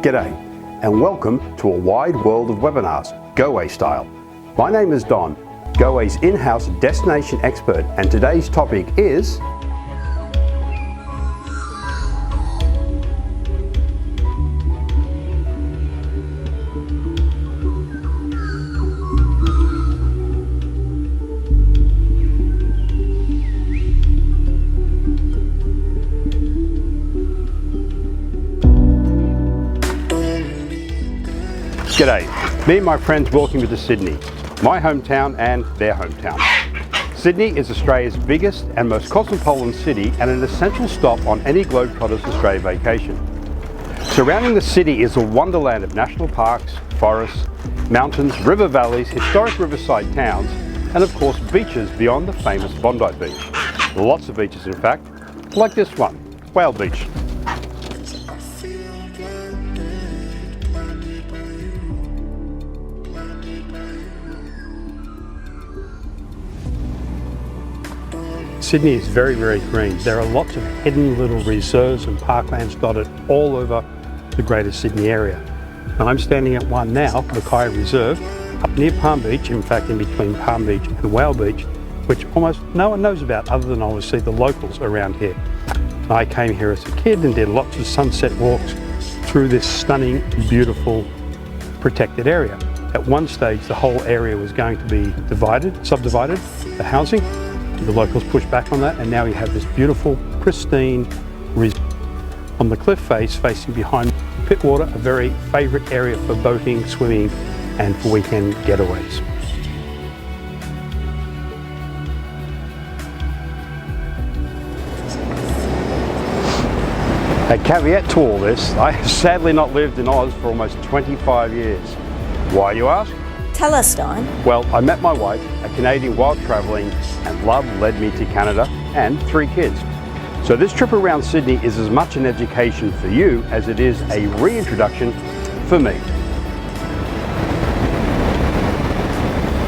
G'day, and welcome to a wide world of webinars, Goway style. My name is Don, Goway's in-house destination expert, and today's topic is G'day, me and my friends welcome you to Sydney, my hometown and their hometown. Sydney is Australia's biggest and most cosmopolitan city and an essential stop on any Globetrotter's Australia vacation. Surrounding the city is a wonderland of national parks, forests, mountains, river valleys, historic riverside towns, and of course beaches beyond the famous Bondi Beach. Lots of beaches in fact, like this one, Whale Beach. Sydney is very, very green. There are lots of hidden little reserves and parklands dotted all over the greater Sydney area. And I'm standing at one now, Mackay Reserve, up near Palm Beach, in fact in between Palm Beach and Whale Beach, which almost no one knows about other than obviously the locals around here. I came here as a kid and did lots of sunset walks through this stunning, beautiful, protected area. At one stage the whole area was going to be subdivided for housing. The locals pushed back on that, and now we have this beautiful, pristine resort on the cliff face facing behind Pittwater, a very favourite area for boating, swimming and for weekend getaways. A caveat to all this, I have sadly not lived in Oz for almost 25 years. Why, you ask? Tell us, Don. Well, I met my wife, a Canadian while travelling, and love led me to Canada and 3 kids. So this trip around Sydney is as much an education for you as it is a reintroduction for me.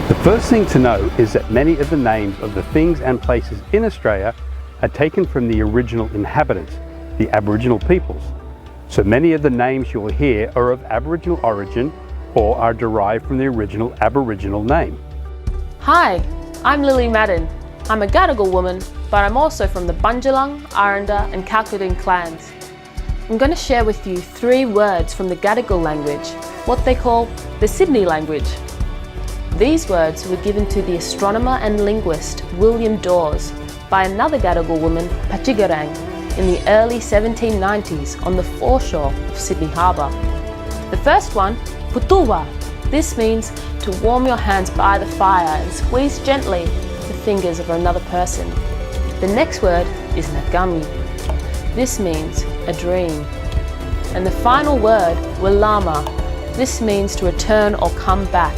The first thing to know is that many of the names of the things and places in Australia are taken from the original inhabitants, the Aboriginal peoples. So many of the names you'll hear are of Aboriginal origin or are derived from the original Aboriginal name. Hi, I'm Lily Madden. I'm a Gadigal woman, but I'm also from the Bundjalung, Aranda and Kalkadoon clans. I'm going to share with you 3 words from the Gadigal language, what they call the Sydney language. These words were given to the astronomer and linguist William Dawes by another Gadigal woman, Pachigarang, in the early 1790s on the foreshore of Sydney Harbour. The first one, Putuwa. This means to warm your hands by the fire and squeeze gently the fingers of another person. The next word is Nagami. This means a dream. And the final word, Walama. This means to return or come back.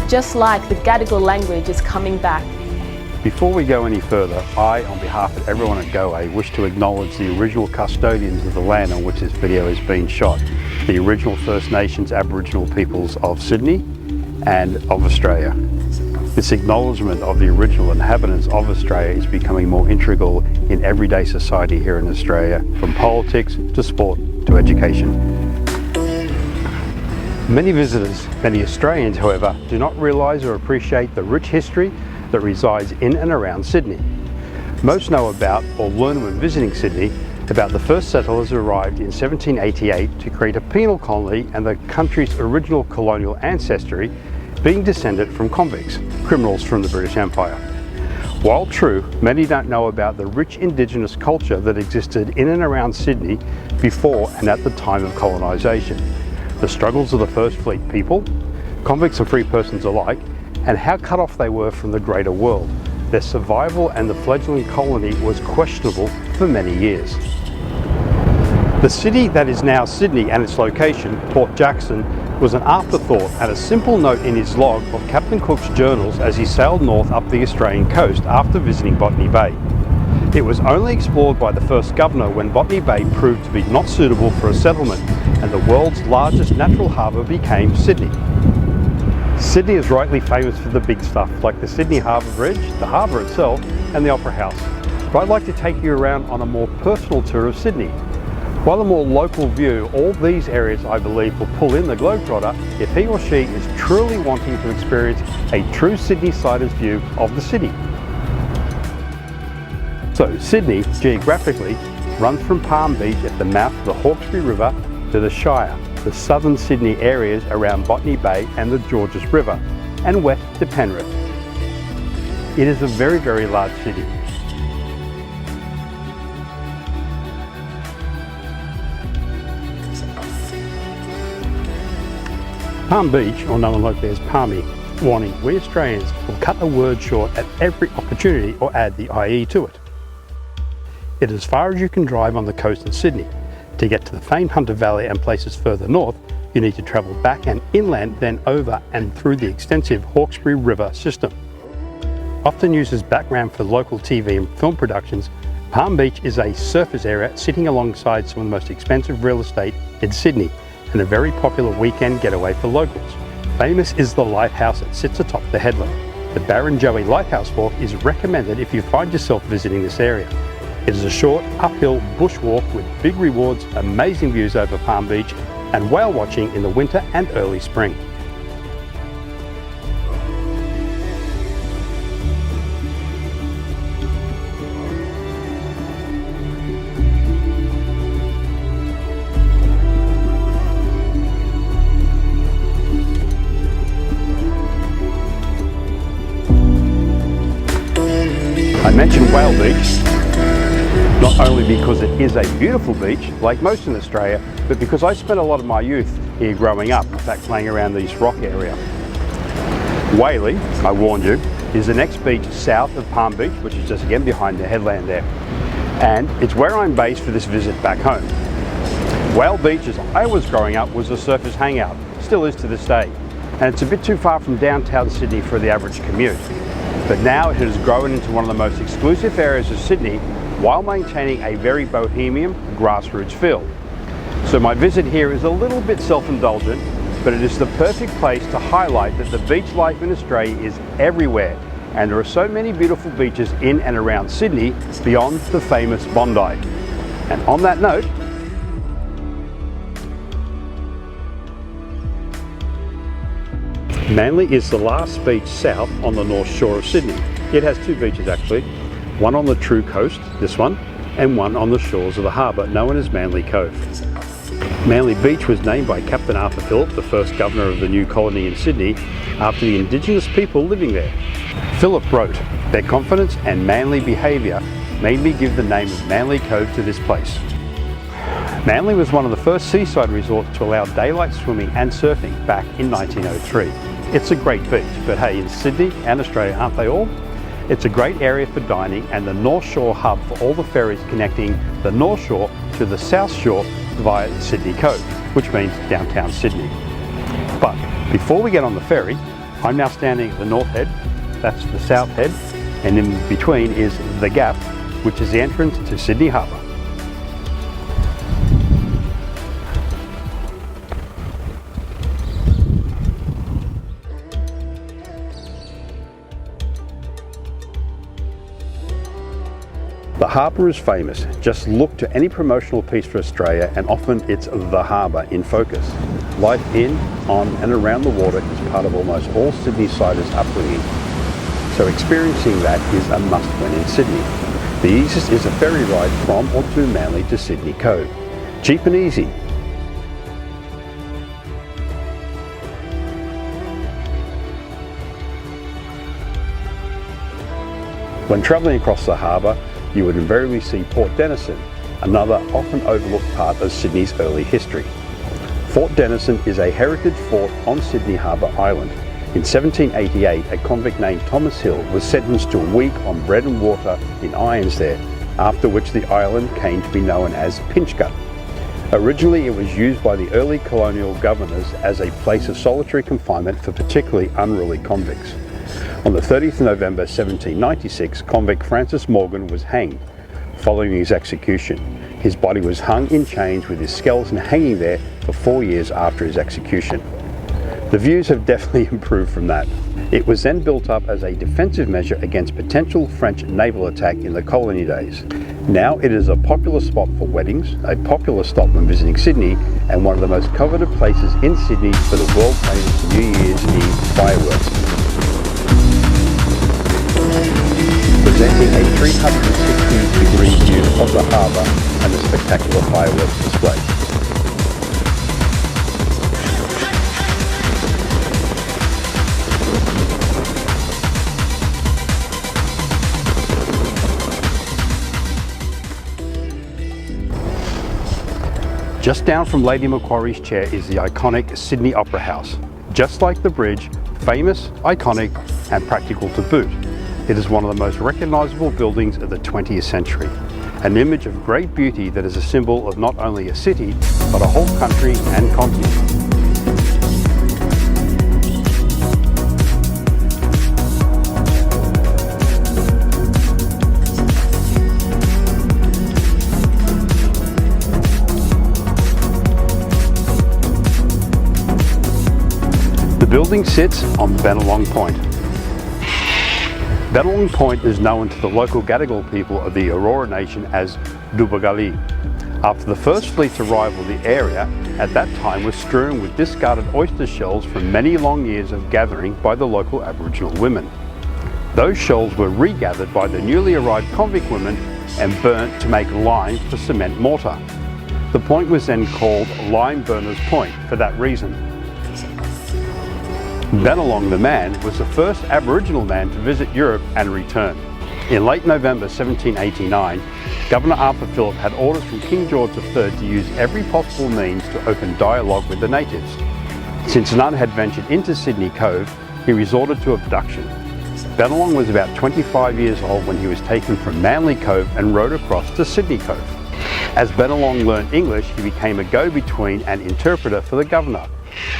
Just like the Gadigal language is coming back. Before we go any further, I, on behalf of everyone at Goway, wish to acknowledge the original custodians of the land on which this video is being shot, the original First Nations Aboriginal peoples of Sydney and of Australia. This acknowledgement of the original inhabitants of Australia is becoming more integral in everyday society here in Australia, from politics to sport to education. Many visitors, many Australians, however, do not realise or appreciate the rich history that resides in and around Sydney. Most know about, or learn when visiting Sydney, about the first settlers who arrived in 1788 to create a penal colony and the country's original colonial ancestry being descended from convicts, criminals from the British Empire. While true, many don't know about the rich Indigenous culture that existed in and around Sydney before and at the time of colonisation, the struggles of the First Fleet people, convicts and free persons alike, and how cut off they were from the greater world. Their survival and the fledgling colony was questionable for many years. The city that is now Sydney and its location, Port Jackson, was an afterthought and a simple note in his log of Captain Cook's journals as he sailed north up the Australian coast after visiting Botany Bay. It was only explored by the first governor when Botany Bay proved to be not suitable for a settlement and the world's largest natural harbour became Sydney. Sydney is rightly famous for the big stuff like the Sydney Harbour Bridge, the harbour itself and the Opera House. But I'd like to take you around on a more personal tour of Sydney. While a more local view, all these areas I believe will pull in the globetrotter if he or she is truly wanting to experience a true Sydney-sider's view of the city. So Sydney, geographically, runs from Palm Beach at the mouth of the Hawkesbury River to the Shire, the southern Sydney areas around Botany Bay and the Georges River, and west to Penrith. It is a very, very large city. Palm Beach, or known locally as Palmy, warning, we Australians will cut a word short at every opportunity or add the IE to it. It is as far as you can drive on the coast in Sydney. To get to the famed Hunter Valley and places further north, you need to travel back and inland, then over and through the extensive Hawkesbury River system. Often used as background for local TV and film productions, Palm Beach is a surface area sitting alongside some of the most expensive real estate in Sydney, and a very popular weekend getaway for locals. Famous is the lighthouse that sits atop the headland. The Barrenjoey Lighthouse Walk is recommended if you find yourself visiting this area. It is a short, uphill bush walk with big rewards, amazing views over Palm Beach, and whale watching in the winter and early spring. I mentioned Whale Beach, not only because it is a beautiful beach, like most in Australia, but because I spent a lot of my youth here growing up, in fact playing around the East Rock area. Whaley, I warned you, is the next beach south of Palm Beach, which is just again behind the headland there. And it's where I'm based for this visit back home. Whale Beach, as I was growing up, was a surfers hangout, still is to this day. And it's a bit too far from downtown Sydney for the average commute. But now it has grown into one of the most exclusive areas of Sydney while maintaining a very bohemian, grassroots feel. So my visit here is a little bit self-indulgent, but it is the perfect place to highlight that the beach life in Australia is everywhere, and there are so many beautiful beaches in and around Sydney beyond the famous Bondi. And on that note, Manly is the last beach south on the north shore of Sydney. It has two beaches actually, one on the true coast, this one, and one on the shores of the harbour, known as Manly Cove. Manly Beach was named by Captain Arthur Phillip, the first governor of the new colony in Sydney, after the Indigenous people living there. Phillip wrote, "Their confidence and manly behaviour made me give the name of Manly Cove to this place." Manly was one of the first seaside resorts to allow daylight swimming and surfing back in 1903. It's a great beach, but hey, in Sydney and Australia, aren't they all? It's a great area for dining and the North Shore hub for all the ferries connecting the North Shore to the South Shore via Sydney Cove, which means downtown Sydney. But before we get on the ferry, I'm now standing at the North Head, that's the South Head, and in between is the Gap, which is the entrance to Sydney Harbour. The harbour is famous. Just look to any promotional piece for Australia and often it's the harbour in focus. Life in, on and around the water is part of almost all Sydney-siders' upbringing. So experiencing that is a must when in Sydney. The easiest is a ferry ride from or to Manly to Sydney Cove. Cheap and easy. When travelling across the harbour, you would invariably see Port Denison, another often overlooked part of Sydney's early history. Fort Denison is a heritage fort on Sydney Harbour Island. In 1788, a convict named Thomas Hill was sentenced to a week on bread and water in irons there, after which the island came to be known as Pinchgut. Originally it was used by the early colonial governors as a place of solitary confinement for particularly unruly convicts. On the 30th of November 1796, convict Francis Morgan was hanged. Following his execution, his body was hung in chains with his skeleton hanging there for 4 years after his execution. The views have definitely improved from that. It was then built up as a defensive measure against potential French naval attack in the colony days. Now it is a popular spot for weddings, a popular stop when visiting Sydney, and one of the most coveted places in Sydney for the world famous New Year's Eve fireworks. Presenting a 360-degree view of the harbour and a spectacular fireworks display. Just down from Lady Macquarie's chair is the iconic Sydney Opera House. Just like the bridge, famous, iconic and practical to boot. It is one of the most recognisable buildings of the 20th century. An image of great beauty that is a symbol of not only a city, but a whole country and continent. The building sits on Bennelong Point. Bennelong Point is known to the local Gadigal people of the Aurora Nation as Dubagali. After the first fleet's arrival, the area at that time was strewn with discarded oyster shells from many long years of gathering by the local Aboriginal women. Those shells were regathered by the newly arrived convict women and burnt to make lime for cement mortar. The point was then called Lime Burners Point for that reason. Bennelong the man was the first Aboriginal man to visit Europe and return. In late November 1789, Governor Arthur Phillip had orders from King George III to use every possible means to open dialogue with the natives. Since none had ventured into Sydney Cove, he resorted to abduction. Bennelong was about 25 years old when he was taken from Manly Cove and rowed across to Sydney Cove. As Bennelong learned English, he became a go-between and interpreter for the governor,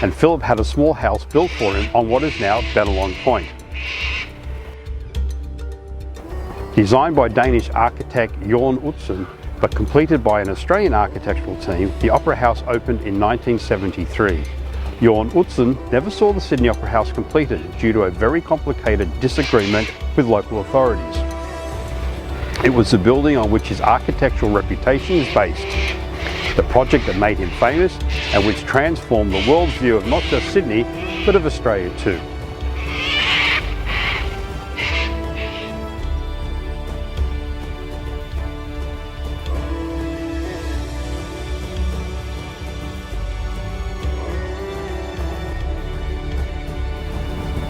and Phillip had a small house built for him on what is now Bennelong Point. Designed by Danish architect Jorn Utzon, but completed by an Australian architectural team, the Opera House opened in 1973. Jorn Utzon never saw the Sydney Opera House completed due to a very complicated disagreement with local authorities. It was the building on which his architectural reputation is based. The project that made him famous and which transformed the world's view of not just Sydney, but of Australia too.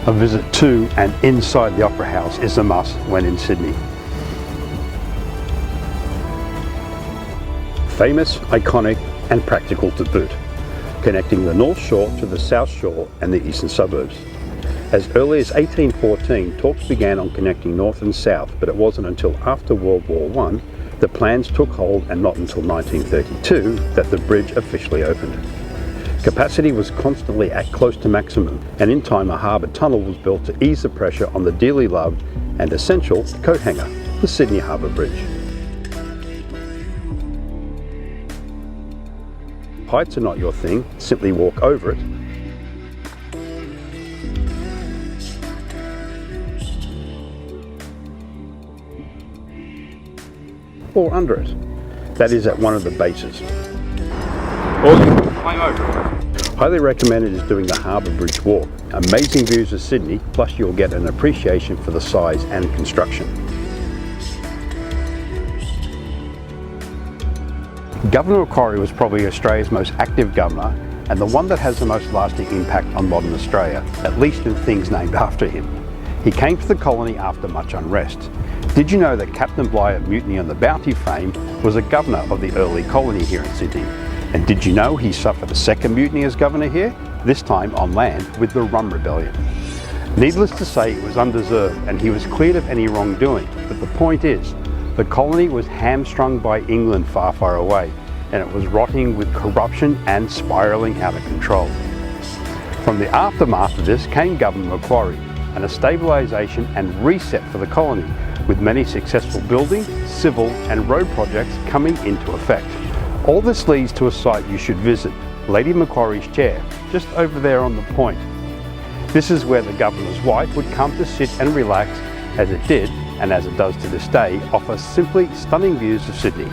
A visit to and inside the Opera House is a must when in Sydney. Famous, iconic and practical to boot, connecting the North Shore to the South Shore and the eastern suburbs. As early as 1814, talks began on connecting North and South, but it wasn't until after World War I that plans took hold, and not until 1932 that the bridge officially opened. Capacity was constantly at close to maximum, and in time a harbour tunnel was built to ease the pressure on the dearly loved and essential coat hanger, the Sydney Harbour Bridge. Heights are not your thing, simply walk over it. Or under it. That is at one of the bases. Or you can climb over it. Highly recommended is doing the Harbour Bridge walk. Amazing views of Sydney, plus you'll get an appreciation for the size and construction. Governor Macquarie was probably Australia's most active governor and the one that has the most lasting impact on modern Australia, at least in things named after him. He came to the colony after much unrest. Did you know that Captain Bligh of Mutiny on the Bounty fame was a governor of the early colony here in Sydney? And did you know he suffered a second mutiny as governor here, this time on land with the Rum Rebellion? Needless to say, it was undeserved and he was cleared of any wrongdoing, but the point is, the colony was hamstrung by England far, far away, and it was rotting with corruption and spiralling out of control. From the aftermath of this came Governor Macquarie, and a stabilisation and reset for the colony, with many successful building, civil and road projects coming into effect. All this leads to a site you should visit, Lady Macquarie's chair, just over there on the point. This is where the governor's wife would come to sit and relax, as it did, and as it does to this day, offer simply stunning views of Sydney.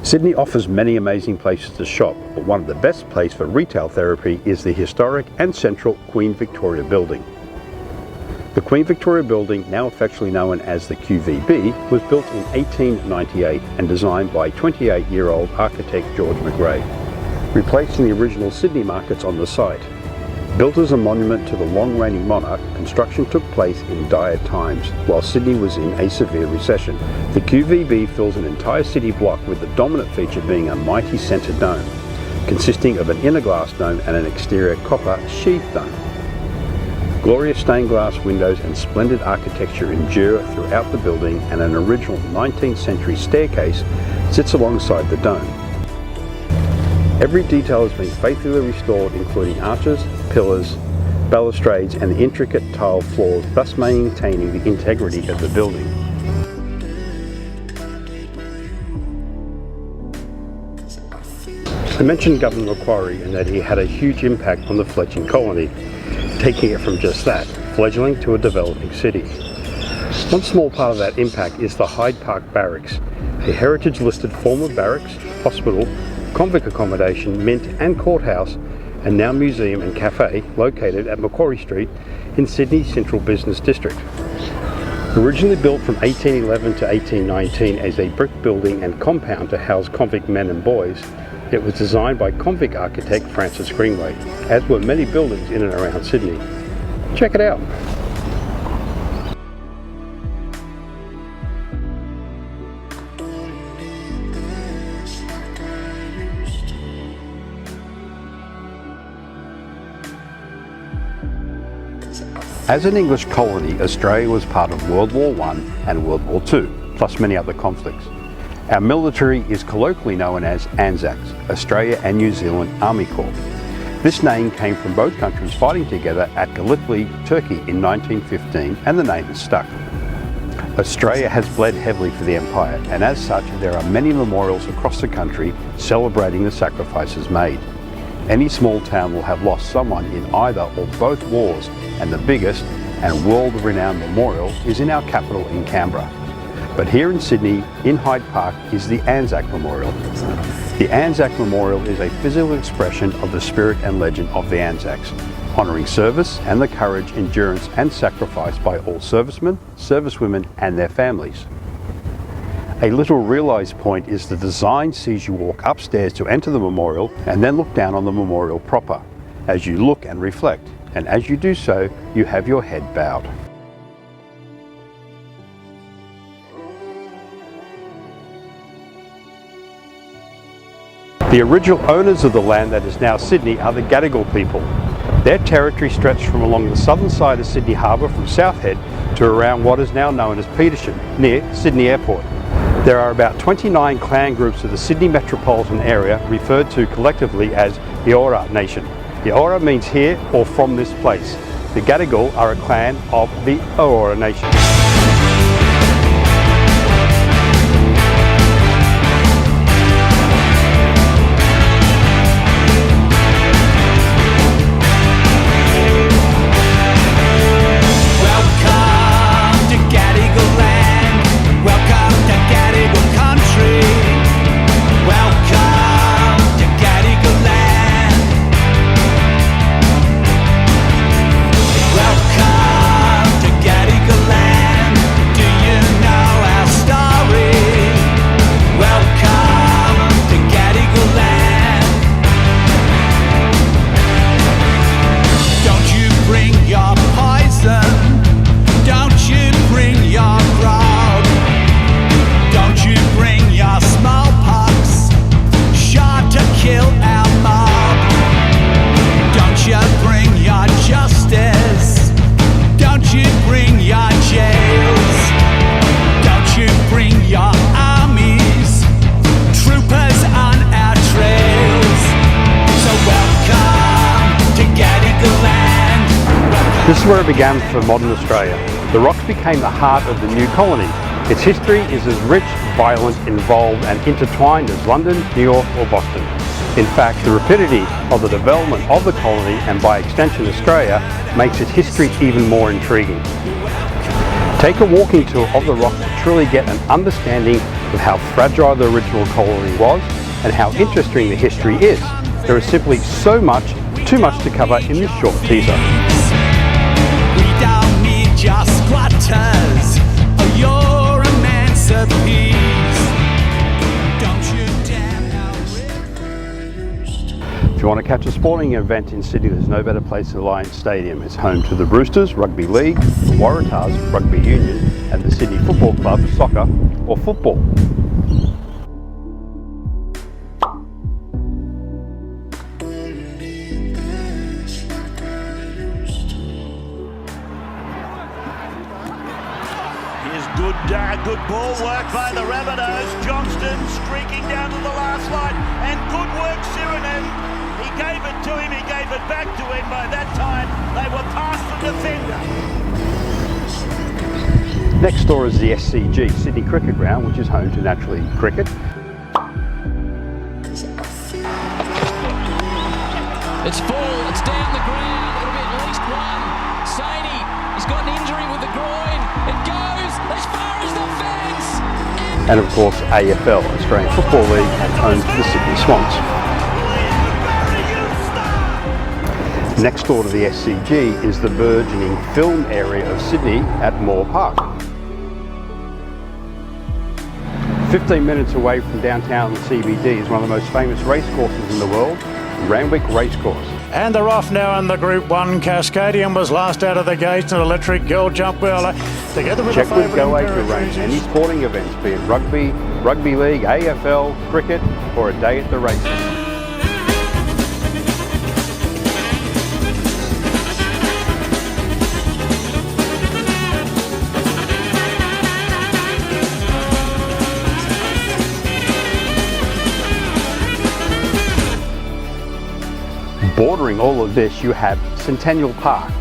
Sydney offers many amazing places to shop, but one of the best places for retail therapy is the historic and central Queen Victoria Building. The Queen Victoria Building, now affectionately known as the QVB, was built in 1898 and designed by 28-year-old architect George McRae, replacing the original Sydney markets on the site. Built as a monument to the long-reigning monarch, construction took place in dire times while Sydney was in a severe recession. The QVB fills an entire city block, with the dominant feature being a mighty centre dome, consisting of an inner glass dome and an exterior copper sheathed dome. Glorious stained glass windows and splendid architecture endure throughout the building, and an original 19th century staircase sits alongside the dome. Every detail has been faithfully restored, including arches, pillars, balustrades and the intricate tile floors, thus maintaining the integrity of the building. I mentioned Governor Macquarie and that he had a huge impact on the fledgling colony, taking it from just that, fledgling, to a developing city. One small part of that impact is the Hyde Park Barracks, a heritage-listed former barracks, hospital, convict accommodation, mint and courthouse, and now museum and cafe, located at Macquarie Street in Sydney's central business district. Originally built from 1811 to 1819 as a brick building and compound to house convict men and boys, it was designed by convict architect Francis Greenway, as were many buildings in and around Sydney. Check it out. As an English colony, Australia was part of World War I and World War II, plus many other conflicts. Our military is colloquially known as ANZACs, Australia and New Zealand Army Corps. This name came from both countries fighting together at Gallipoli, Turkey in 1915, and the name has stuck. Australia has bled heavily for the Empire, and as such there are many memorials across the country celebrating the sacrifices made. Any small town will have lost someone in either or both wars, and the biggest and world-renowned memorial is in our capital in Canberra. But here in Sydney, in Hyde Park, is the Anzac Memorial. The Anzac Memorial is a physical expression of the spirit and legend of the Anzacs, honouring service and the courage, endurance and sacrifice by all servicemen, servicewomen and their families. A little realised point is the design sees you walk upstairs to enter the memorial and then look down on the memorial proper. As you look and reflect, and as you do so, you have your head bowed. The original owners of the land that is now Sydney are the Gadigal people. Their territory stretched from along the southern side of Sydney Harbour from Southhead to around what is now known as Petersham, near Sydney Airport. There are about 29 clan groups of the Sydney metropolitan area, referred to collectively as the Eora Nation. The Eora means here or from this place. The Gadigal are a clan of the Eora Nation. Welcome to Gadigal land. This is where it began for modern Australia. The Rocks became the heart of the new colony. Its history is as rich, violent, involved and intertwined as London, New York or Boston. In fact, the rapidity of the development of the colony and by extension Australia makes its history even more intriguing. Take a walking tour of the Rocks to truly get an understanding of how fragile the original colony was and how interesting the history is. There is simply so much, too much to cover in this short teaser. We don't need just squatters or your emancipees. Don't you damn know it. If you want to catch a sporting event in Sydney, there's no better place than Alliance Stadium. It's home to the Roosters Rugby League, the Waratahs Rugby Union and the Sydney Football Club soccer or football. Good ball work by the Rabbitohs. Johnston streaking down to the last line. And good work, Sirenen. He gave it to him, he gave it back to him. By that time, they were past the defender. Next door is the SCG, Sydney Cricket Ground, which is home to naturally cricket. It's full, it's down the ground, it'll be at least one. Saini, he's got an injury with the groin. It goes as far as the fence. And of course AFL, Australian Football League, and home to the Sydney Swans. Next door to the SCG is the burgeoning film area of Sydney at Moore Park. 15 minutes away from downtown CBD is one of the most famous racecourses in the world, Randwick Racecourse. And they're off now in the Group 1. Cascadian was last out of the gates and Electric Girl jumped well together with Check the with favourite Goway to arrange any sporting events, be it rugby, rugby league, AFL, cricket or a day at the races. Bordering all of this, you have Centennial Park.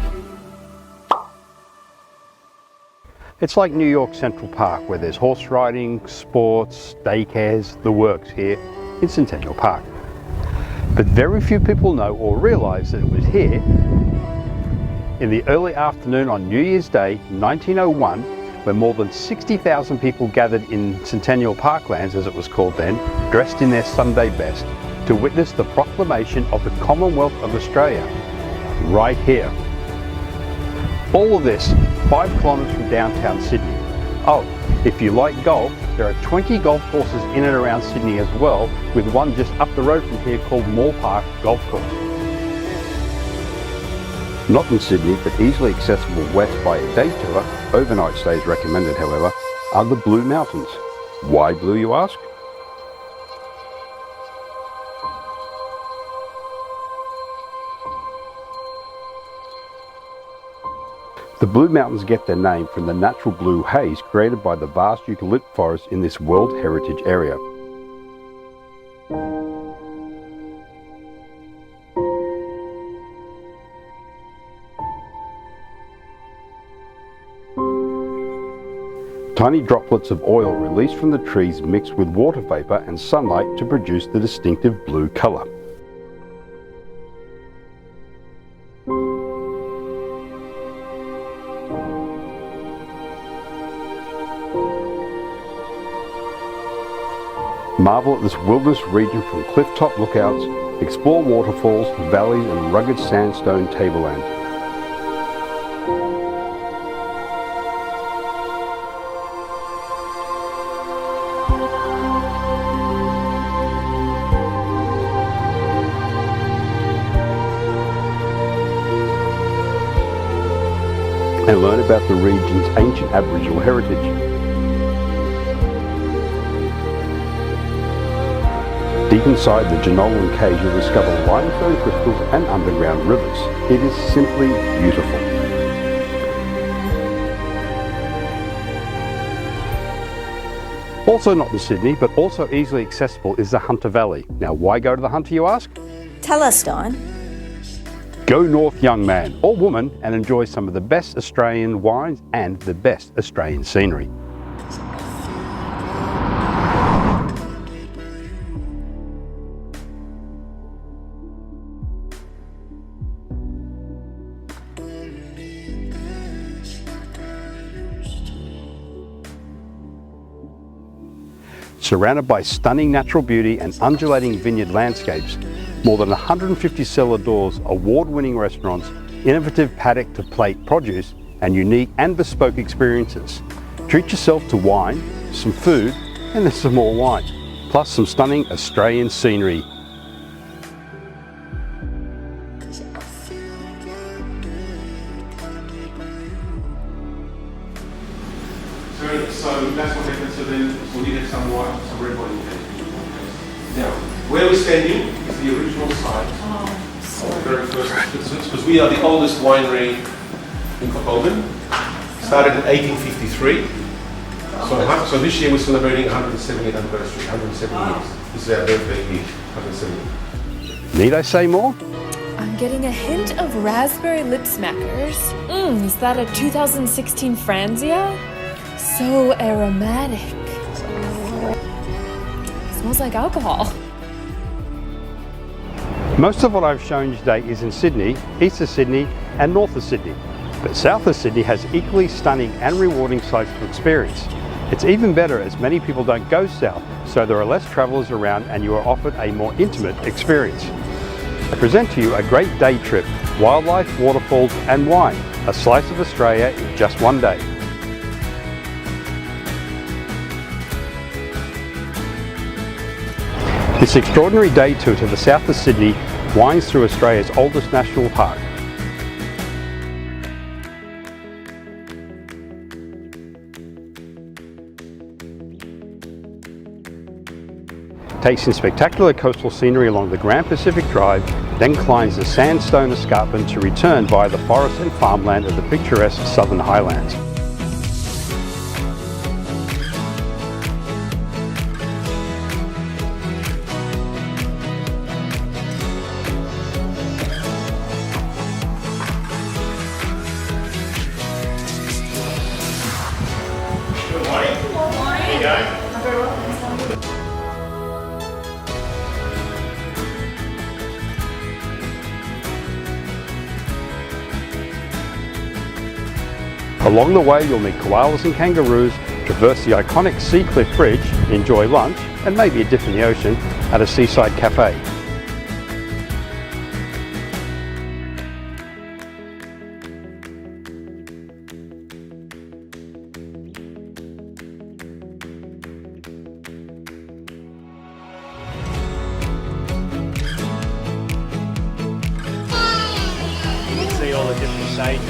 It's like New York Central Park, where there's horse riding, sports, daycares, the works here in Centennial Park. But very few people know or realise that it was here in the early afternoon on New Year's Day 1901 when more than 60,000 people gathered in Centennial Parklands, as it was called then, dressed in their Sunday best, to witness the proclamation of the Commonwealth of Australia, right here. All of this 5 kilometres from downtown Sydney. Oh, if you like golf, there are 20 golf courses in and around Sydney as well, with one just up the road from here called Moore Park Golf Course. Not in Sydney, but easily accessible west by a day tour, overnight stays recommended however, are the Blue Mountains. Why blue, you ask? The Blue Mountains get their name from the natural blue haze created by the vast eucalypt forest in this World Heritage Area. Tiny droplets of oil released from the trees mix with water vapour and sunlight to produce the distinctive blue colour. Marvel at this wilderness region from cliff-top lookouts, explore waterfalls, valleys and rugged sandstone tableland. And learn about the region's ancient Aboriginal heritage. Deep inside the Jenolan Cave you'll discover limestone crystals and underground rivers. It is simply beautiful. Also not in Sydney, but also easily accessible is the Hunter Valley. Now why go to the Hunter, you ask? Tell us, Don. Go north, young man or woman, and enjoy some of the best Australian wines and the best Australian scenery. Surrounded by stunning natural beauty and undulating vineyard landscapes, more than 150 cellar doors, award-winning restaurants, innovative paddock to plate produce, and unique and bespoke experiences. Treat yourself to wine, some food, and then some more wine, plus some stunning Australian scenery. So that's what happens. So then we need some white, some red wine. Now, where we're standing is the original site. Very first, because we are the oldest winery in Copenhagen. Started in 1853. So this year we're celebrating 170th anniversary, 170 years. This is our birthday year, 170. Need I say more? I'm getting a hint of raspberry lip smackers. Is that a 2016 Franzia? So aromatic. Smells like alcohol. Most of what I've shown you today is in Sydney, east of Sydney and north of Sydney. But south of Sydney has equally stunning and rewarding sights to experience. It's even better as many people don't go south, so there are less travellers around and you are offered a more intimate experience. I present to you a great day trip, wildlife, waterfalls and wine, a slice of Australia in just one day. This extraordinary day tour to the south of Sydney winds through Australia's oldest national park. Takes in spectacular coastal scenery along the Grand Pacific Drive, then climbs the sandstone escarpment to return via the forest and farmland of the picturesque Southern Highlands. Along the way you'll meet koalas and kangaroos, traverse the iconic Sea Cliff Bridge, enjoy lunch and maybe a dip in the ocean at a seaside cafe. You can see all the different stages.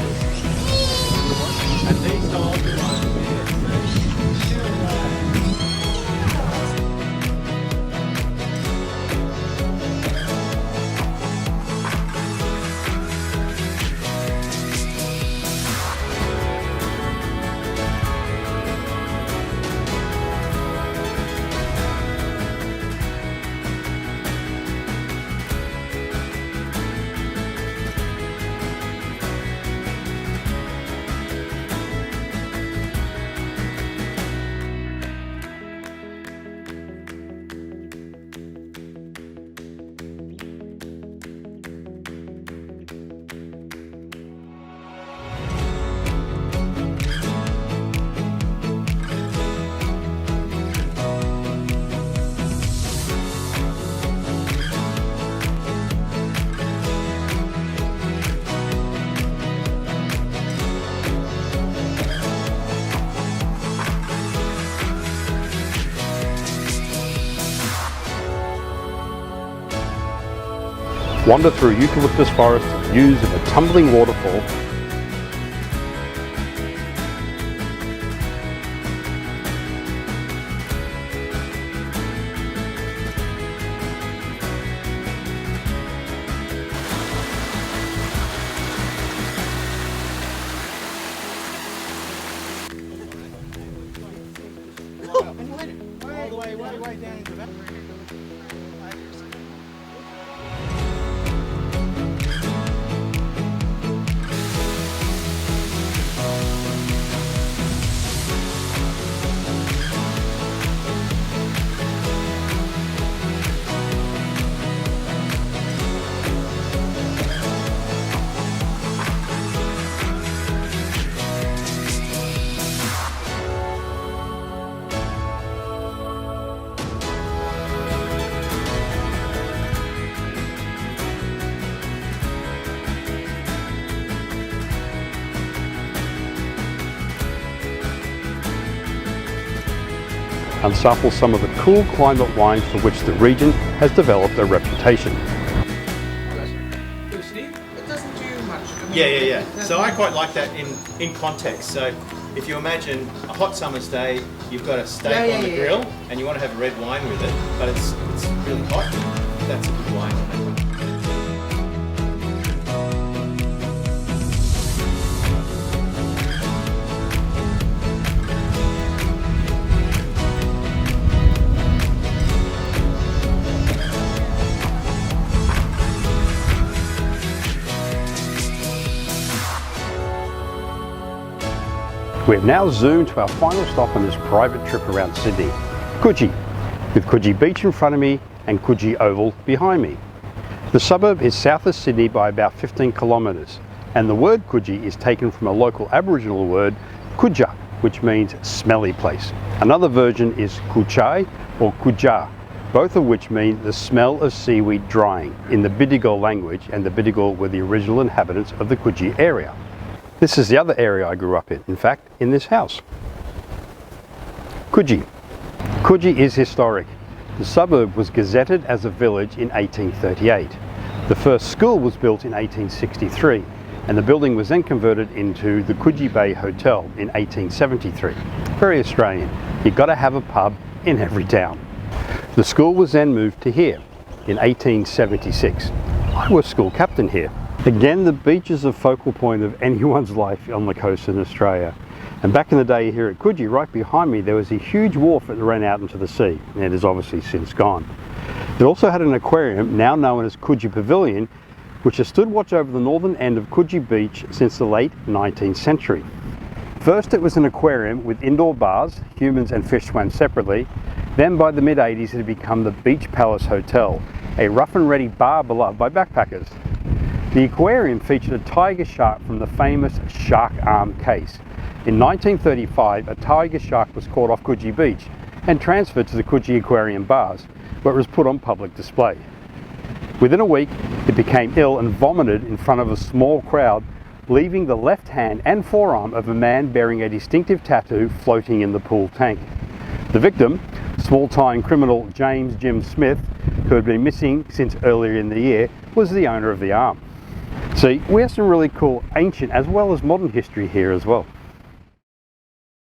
And these are the ones Wander through eucalyptus forest to views of a tumbling waterfall. and sample some of the cool climate wines for which the region has developed a reputation. Yeah. So I quite like that in context. So if you imagine a hot summer's day, you've got a steak on the grill and you want to have a red wine with it, but it's really hot, that's a good wine. We've now zoomed to our final stop on this private trip around Sydney, Coogee, with Coogee Beach in front of me and Coogee Oval behind me. The suburb is south of Sydney by about 15 kilometres, and the word Coogee is taken from a local Aboriginal word, Kuja, which means smelly place. Another version is Kuchai or Kuja, both of which mean the smell of seaweed drying in the Gadigal language, and the Gadigal were the original inhabitants of the Coogee area. This is the other area I grew up in fact, in this house. Coogee. Coogee is historic. The suburb was gazetted as a village in 1838. The first school was built in 1863, and the building was then converted into the Coogee Bay Hotel in 1873. Very Australian. You've got to have a pub in every town. The school was then moved to here in 1876. I was school captain here. Again, the beach is a focal point of anyone's life on the coast in Australia. And back in the day here at Coogee, right behind me, there was a huge wharf that ran out into the sea. And it is obviously since gone. It also had an aquarium, now known as Coogee Pavilion, which has stood watch over the northern end of Coogee Beach since the late 19th century. First it was an aquarium with indoor bars, humans and fish swam separately. Then by the mid-80s it had become the Beach Palace Hotel, a rough and ready bar beloved by backpackers. The aquarium featured a tiger shark from the famous shark arm case. In 1935, a tiger shark was caught off Coogee Beach and transferred to the Coogee Aquarium bars, where it was put on public display. Within a week, it became ill and vomited in front of a small crowd, leaving the left hand and forearm of a man bearing a distinctive tattoo floating in the pool tank. The victim, small-time criminal James Jim Smith, who had been missing since earlier in the year, was the owner of the arm. See, we have some really cool ancient as well as modern history here as well.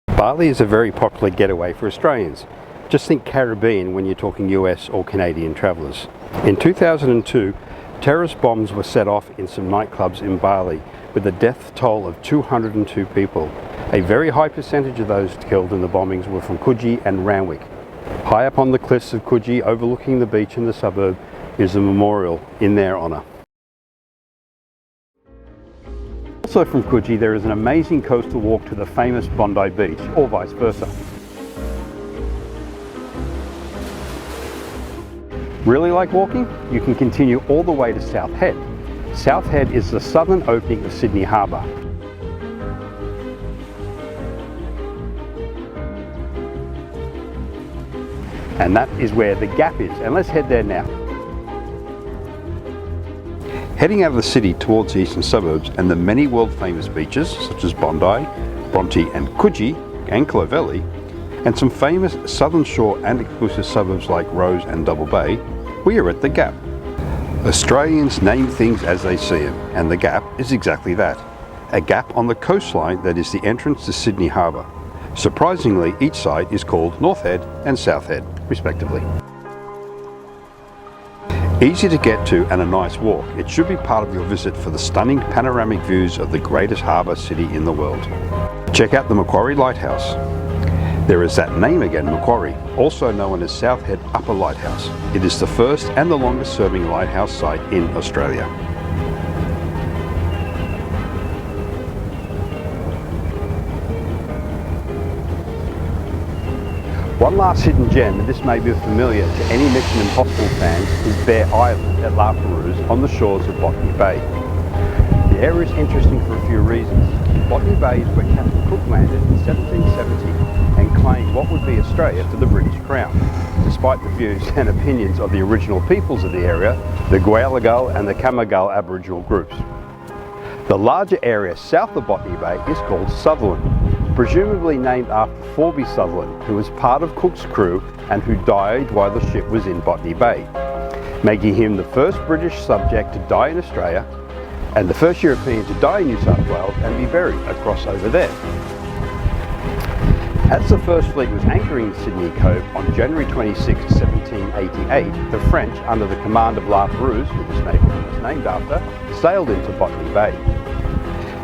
Bali is a very popular getaway for Australians. Just think Caribbean when you're talking US or Canadian travellers. In 2002, terrorist bombs were set off in some nightclubs in Bali with a death toll of 202 people. A very high percentage of those killed in the bombings were from Coogee and Randwick. High up on the cliffs of Coogee, overlooking the beach and the suburb, is a memorial in their honour. Also from Coogee, there is an amazing coastal walk to the famous Bondi Beach, or vice versa. Really like walking? You can continue all the way to South Head. South Head is the southern opening of Sydney Harbour. And that is where the Gap is, and let's head there now. Heading out of the city towards the eastern suburbs and the many world famous beaches such as Bondi, Bronte and Coogee and Clovelly, and some famous southern shore and exclusive suburbs like Rose and Double Bay, we are at the Gap. Australians name things as they see them, and the Gap is exactly that. A gap on the coastline that is the entrance to Sydney Harbour. Surprisingly, each side is called North Head and South Head, respectively. Easy to get to and a nice walk, it should be part of your visit for the stunning panoramic views of the greatest harbour city in the world. Check out the Macquarie Lighthouse. There is that name again, Macquarie, also known as South Head Upper Lighthouse. It is the first and the longest serving lighthouse site in Australia. One last hidden gem, and this may be familiar to any Mission Impossible fans, is Bear Island at La Perouse on the shores of Botany Bay. The area is interesting for a few reasons. Botany Bay is where Captain Cook landed in 1770 and claimed what would be Australia to the British Crown, despite the views and opinions of the original peoples of the area, the Gadigal and the Kamigal Aboriginal groups. The larger area south of Botany Bay is called Sutherland, presumably named after Forby Sutherland, who was part of Cook's crew and who died while the ship was in Botany Bay, making him the first British subject to die in Australia and the first European to die in New South Wales and be buried across over there. As the First Fleet was anchoring in Sydney Cove on January 26, 1788, the French, under the command of La Perouse, who this neighbourhood was named after, sailed into Botany Bay.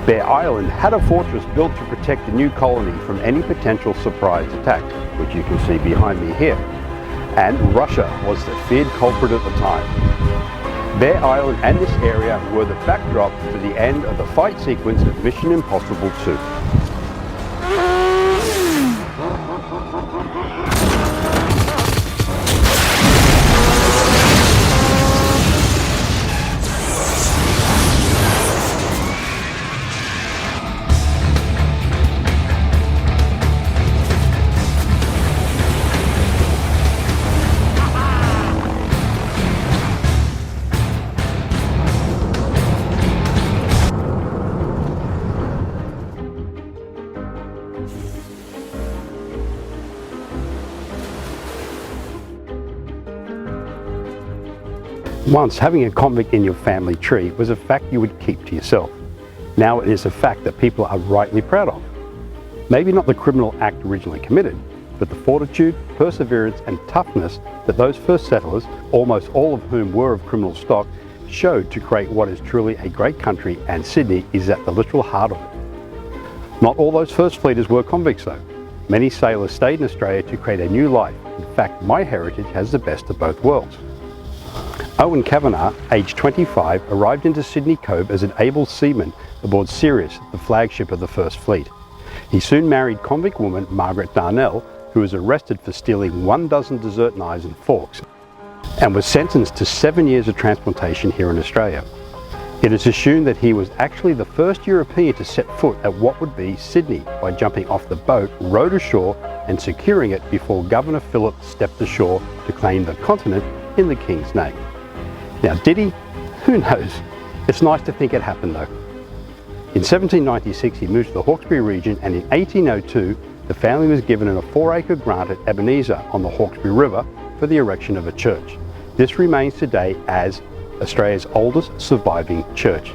Bear Island had a fortress built to protect the new colony from any potential surprise attacks, which you can see behind me here. And Russia was the feared culprit at the time. Bear Island and this area were the backdrop to the end of the fight sequence of Mission Impossible 2. Once, having a convict in your family tree was a fact you would keep to yourself. Now it is a fact that people are rightly proud of. Maybe not the criminal act originally committed, but the fortitude, perseverance and toughness that those first settlers, almost all of whom were of criminal stock, showed to create what is truly a great country, and Sydney is at the literal heart of it. Not all those first fleeters were convicts though. Many sailors stayed in Australia to create a new life. In fact, my heritage has the best of both worlds. Owen Kavanagh, aged 25, arrived into Sydney Cove as an able seaman aboard Sirius, the flagship of the First Fleet. He soon married convict woman Margaret Darnell, who was arrested for stealing 12 dessert knives and forks, and was sentenced to 7 years of transplantation here in Australia. It is assumed that he was actually the first European to set foot at what would be Sydney by jumping off the boat, rowed ashore and securing it before Governor Phillip stepped ashore to claim the continent in the King's name. Now, did he? Who knows? It's nice to think it happened though. In 1796 he moved to the Hawkesbury region, and in 1802 the family was given a 4-acre grant at Ebenezer on the Hawkesbury River for the erection of a church. This remains today as Australia's oldest surviving church.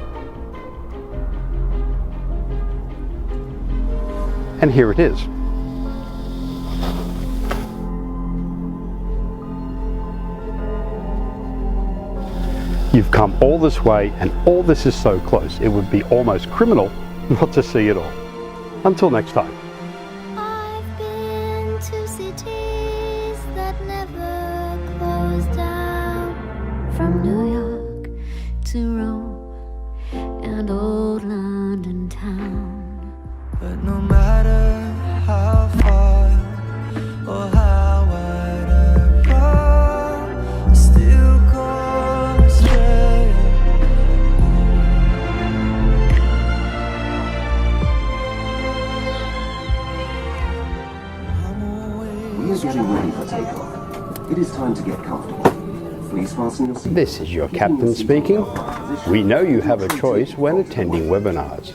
And here it is. You've come all this way and all this is so close, it would be almost criminal not to see it all. Until next time. I've been to cities that never close down, from New York to Rome and old London town. But no matter how far or how wide I roam, I still come straight home. We are getting ready for takeoff. It is time to get comfortable. Please fasten your seat. This is your captain speaking. We know you have a choice when attending webinars.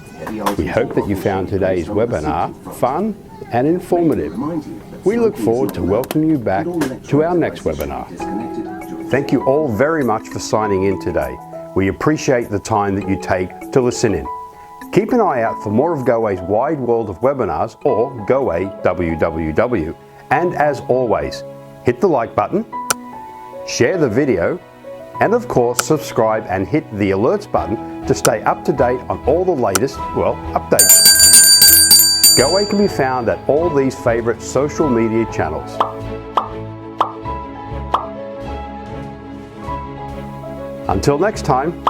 We hope that you found today's webinar fun and informative. We look forward to welcoming you back to our next webinar. Thank you all very much for signing in today. We appreciate the time that you take to listen in. Keep an eye out for more of Goway's wide world of webinars, or Goway WWW. And as always, hit the like button, share the video, and of course subscribe and hit the alerts button to stay up to date on all the latest, updates. Goway can be found at all these favourite social media channels. Until next time.